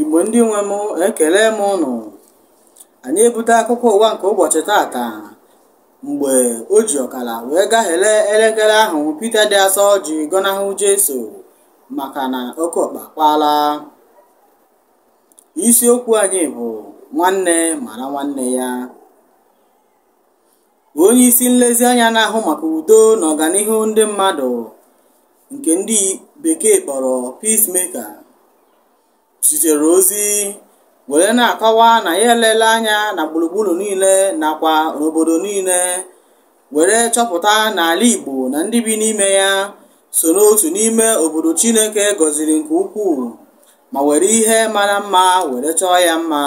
Igbo ndị nwe m, ekele m ụnụ. Anyị ebute akụkọ ụwa nke ụbọchị tata mgbe o ji ọkala wee gaghele elekere ahụ Pita dị Asọ ji gọnahụ Jesu maka na oke ọkpa kpaala. Isiokwu anyị bụ nwanne mara nwanne ya. Onye isi nlezianya na-ahụ maka udo na ọganihu ndị mmadụ nke ndị bekee kpọrọ Peacemaker zitere ozi were na-akọwa na ya elele anya na gburugburu niile nakwa n'obodo niile were chọpụta na ala Igbo na ndị bi n'ime ya so n'otu n'ime obodo Chineke gọziri nke ukwuu ma were ihe mara mma were chọọ ya mma.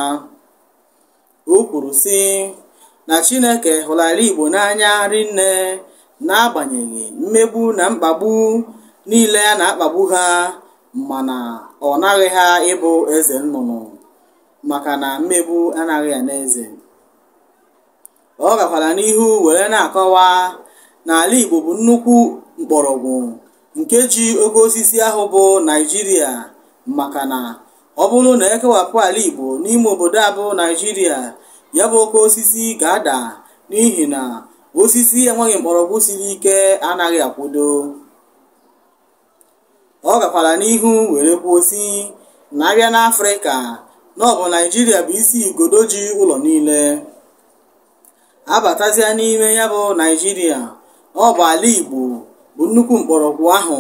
O kwuru sị na Chineke hụrụ ala Igbo n'anya rinne n'agbanyeghị mmegbu na mkpagbu niile a na-akpagbu ha, mana ọ naghị ha ịbụ eze nnụnụ maka na mmegbu anaghị ya n'eze. Ọ gakwara n'ihu were na-akọwa na ala Igbo bụ nnukwu mkpọrọgwụ nke ji oke osisi ahụ bụ Naịjirịa, maka na ọ bụrụ na ekewapụ ala Igbo n'ime obodo abụ Naịjirịa, ya bụ oke osisi ga-ada n'ihi na osisi enweghị mkpọrọgwụ siri ike anaghị akwụdo. Ọ gakwara n'ihu were kwuo sị na abịa n'Afrịka na ọ bụ Naịjirịa bụ isi igodo ji ụlọ niile. Abatazia n'ime ya bụ Naịjirịa, ọ bụ ala Igbo bụ nnukwu mkpọrọgwụ ahụ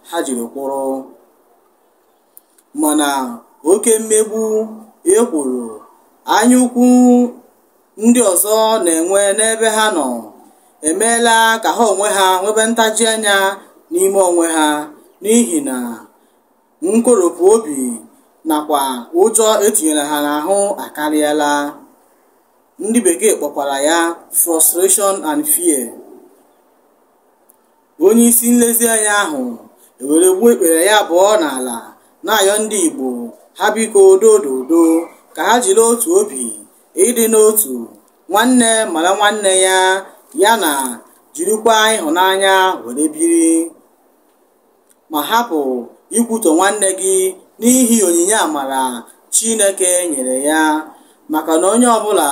ha jiri kwụrụ. Mana oke mmegbu, ekworo, anyaukwu ndị ọzọ na-enwe n'ebe ha nọ emeela ka ha onwe ha nwebe ntaji anya n'ime onwe ha, n'ihi na nkoropụ obi nakwa ụjọ etinyere ha n'ahụ akarịala. Ndị bekee kpọkwara ya frustration and fear. Onye isi nlezianya ahụ ewere gbuo ekpere ya abụọ n'ala na-ayọ ndị Igbo ha biko dododo ka ha jiri otu obi, ịdị n'otu, nwanne mara nwanne ya, ya na jirikwa ịhụnanya were biri, ma hapụ ikwutọ nwanne gị n'ihi onyinye amara Chineke nyere ya, maka na onye ọbụla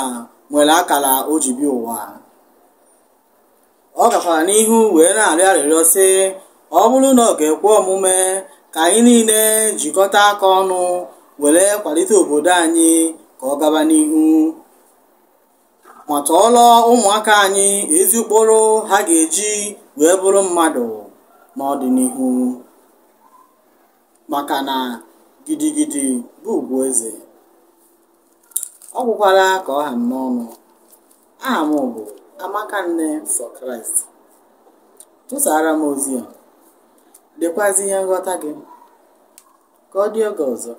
nwere akara o ji bịa ụwa. Ọ gakwara n'ihu wee na-arịọ arịrịọ sị ọ bụrụ na ọ ga-ekwe omume ka anyị niile jikọta aka ọnụ were kwalite obodo anyị ka ọ gaba n'ihu, ma tọọlọ ụmụaka anyị ezi ụkpụrụ ha ga-eji wee bụrụ mmadụ n'ọdịnihu, maka na gidigidi bụ ugwu eze. Ọ gwụkwara ka ọ ha m n'ọnụ. Aha m bụ Amakanne for Christ. Tụsara m ozi a, dekwazi ihe nghọta gị ka ọ dị oge ọzọ.